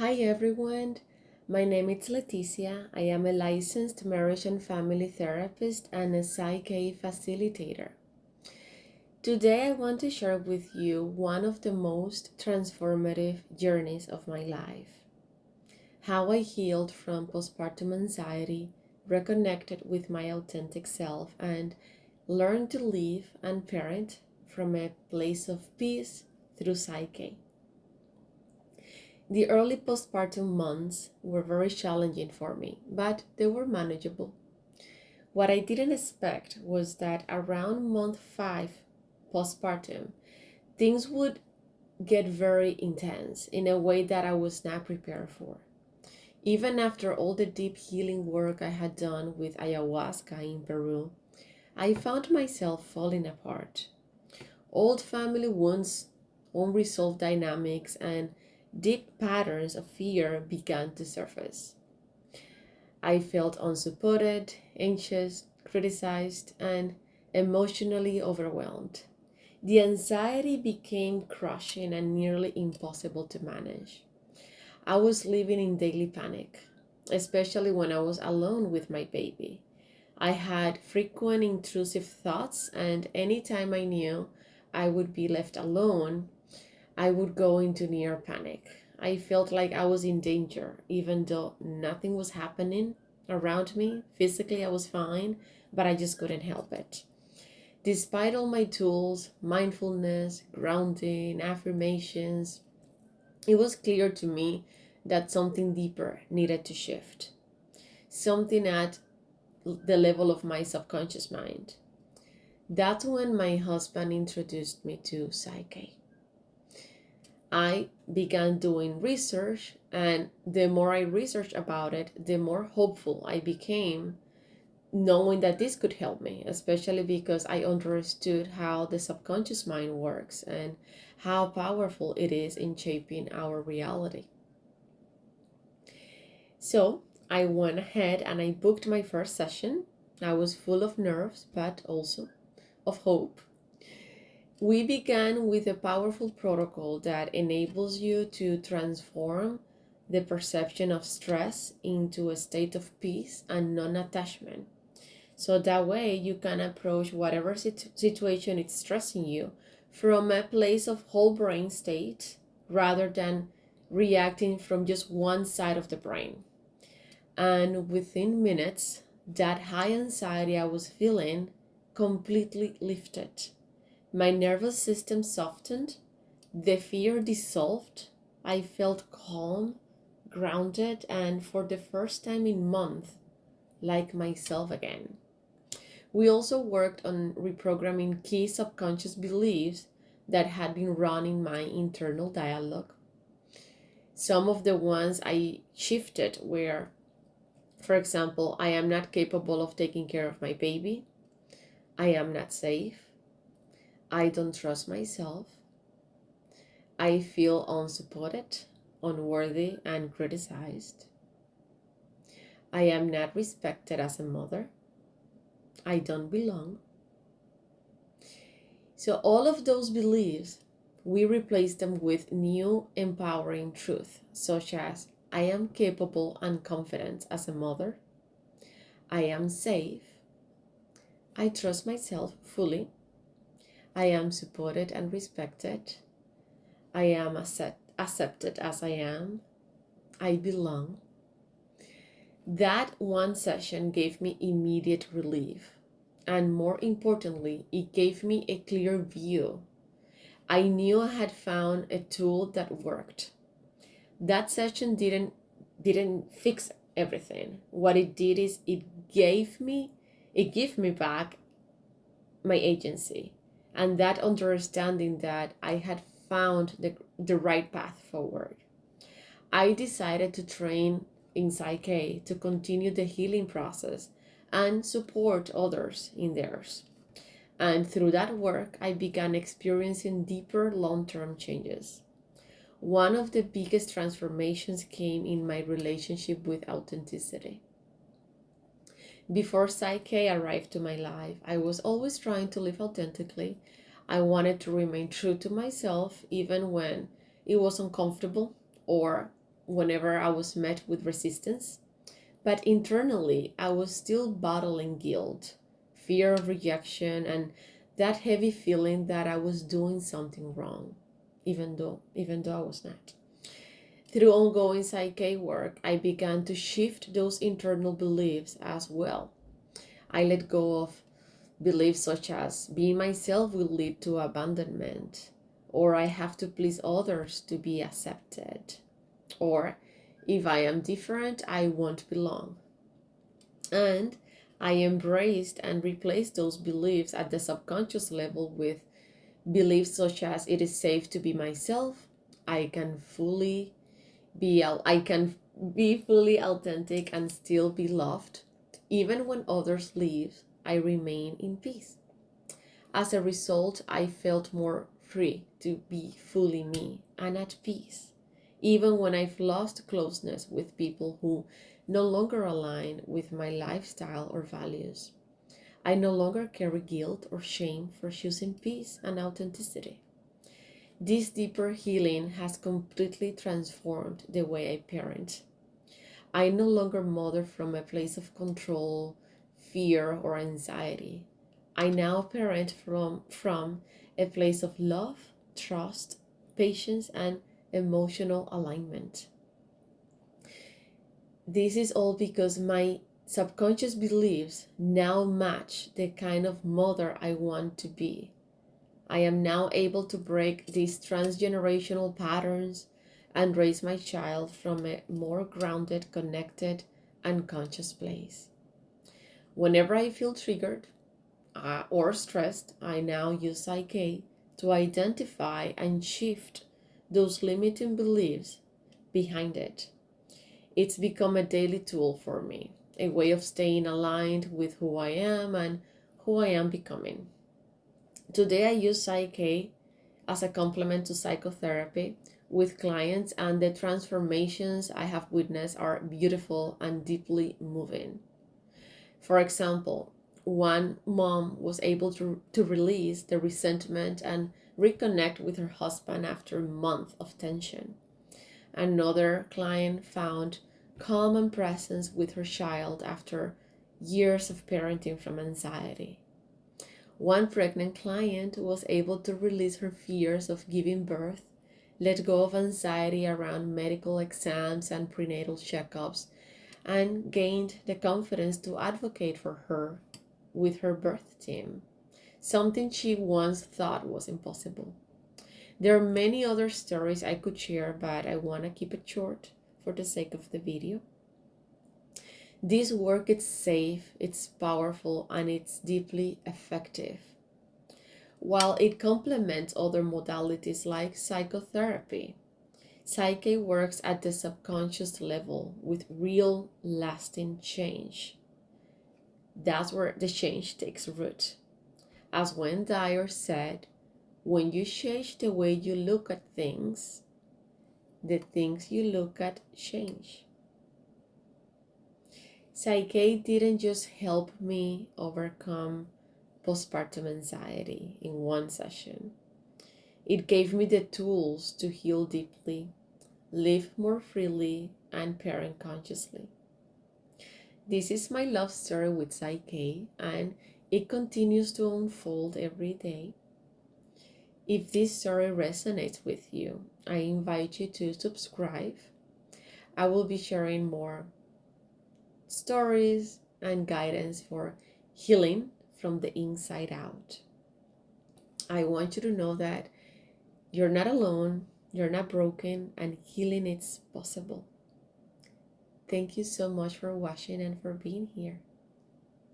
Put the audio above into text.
Hi everyone, my name is Leticia. I am a licensed marriage and family therapist and a PSYCH-K facilitator. Today I want to share with you one of the most transformative journeys of my life. How I healed from postpartum anxiety, reconnected with my authentic self, and learned to live and parent from a place of peace through PSYCH-K. The early postpartum months were very challenging for me, but they were manageable. What I didn't expect was that around month 5 postpartum, things would get very intense in a way that I was not prepared for. Even after all the deep healing work I had done with Ayahuasca in Peru, I found myself falling apart. Old family wounds, unresolved dynamics, and deep patterns of fear began to surface. I felt unsupported, anxious, criticized, and emotionally overwhelmed. The anxiety became crushing and nearly impossible to manage. I was living in daily panic, especially when I was alone with my baby. I had frequent intrusive thoughts, and anytime I knew I would be left alone, I would go into near panic. I felt like I was in danger, even though nothing was happening around me. Physically, I was fine, but I just couldn't help it. Despite all my tools, mindfulness, grounding, affirmations, it was clear to me that something deeper needed to shift. Something at the level of my subconscious mind. That's when my husband introduced me to Psyche. I began doing research, and the more I researched about it, the more hopeful I became, knowing that this could help me, especially because I understood how the subconscious mind works and how powerful it is in shaping our reality. So I went ahead and I booked my first session. I was full of nerves, but also of hope. We began with a powerful protocol that enables you to transform the perception of stress into a state of peace and non-attachment. So that way you can approach whatever situation is stressing you from a place of whole brain state rather than reacting from just one side of the brain. And within minutes, that high anxiety I was feeling completely lifted. My nervous system softened, the fear dissolved, I felt calm, grounded, and for the first time in months, like myself again. We also worked on reprogramming key subconscious beliefs that had been running my internal dialogue. Some of the ones I shifted were, for example, I am not capable of taking care of my baby, I am not safe, I don't trust myself, I feel unsupported, unworthy, and criticized. I am not respected as a mother. I don't belong. So all of those beliefs, we replace them with new empowering truth, such as I am capable and confident as a mother. I am safe. I trust myself fully. I am supported and respected. I am accepted as I am. I belong. That one session gave me immediate relief. And more importantly, it gave me a clear view. I knew I had found a tool that worked. That session didn't fix everything. What it did is it gave me back my agency and that understanding that I had found the right path forward. I decided to train in Psyche to continue the healing process and support others in theirs. And through that work, I began experiencing deeper long-term changes. One of the biggest transformations came in my relationship with authenticity. Before Psyche arrived to my life, I was always trying to live authentically. I wanted to remain true to myself even when it was uncomfortable or whenever I was met with resistance. But internally, I was still battling guilt, fear of rejection, and that heavy feeling that I was doing something wrong, even though I was not. Through ongoing Psych-K work, I began to shift those internal beliefs as well. I let go of beliefs such as being myself will lead to abandonment, or I have to please others to be accepted, or if I am different, I won't belong. And I embraced and replaced those beliefs at the subconscious level with beliefs such as it is safe to be myself, I can fully I can be fully authentic and still be loved. Even when others leave, I remain in peace. As a result, I felt more free to be fully me and at peace, even when I've lost closeness with people who no longer align with my lifestyle or values. I no longer carry guilt or shame for choosing peace and authenticity. This deeper healing has completely transformed the way I parent. I no longer mother from a place of control, fear, or anxiety. I now parent from a place of love, trust, patience, and emotional alignment. This is all because my subconscious beliefs now match the kind of mother I want to be. I am now able to break these transgenerational patterns and raise my child from a more grounded, connected, and conscious place. Whenever I feel triggered or stressed, I now use Psych-K to identify and shift those limiting beliefs behind it. It's become a daily tool for me, a way of staying aligned with who I am and who I am becoming. Today, I use Psych-K as a complement to psychotherapy with clients, and the transformations I have witnessed are beautiful and deeply moving. For example, one mom was able to release the resentment and reconnect with her husband after a month of tension. Another client found calm and presence with her child after years of parenting from anxiety. One pregnant client was able to release her fears of giving birth, let go of anxiety around medical exams and prenatal checkups, and gained the confidence to advocate for her with her birth team, something she once thought was impossible. There are many other stories I could share, but I want to keep it short for the sake of the video. This work is safe, it's powerful, and it's deeply effective. While it complements other modalities like psychotherapy, Psych-K works at the subconscious level with real lasting change. That's where the change takes root. As Wayne Dyer said, when you change the way you look at things, the things you look at change. Psych-K didn't just help me overcome postpartum anxiety in one session. It gave me the tools to heal deeply, live more freely, and parent consciously. This is my love story with Psych-K, and it continues to unfold every day. If this story resonates with you, I invite you to subscribe. I will be sharing more stories and guidance for healing from the inside out. I want you to know that you're not alone, you're not broken, and healing is possible. Thank you so much for watching and for being here.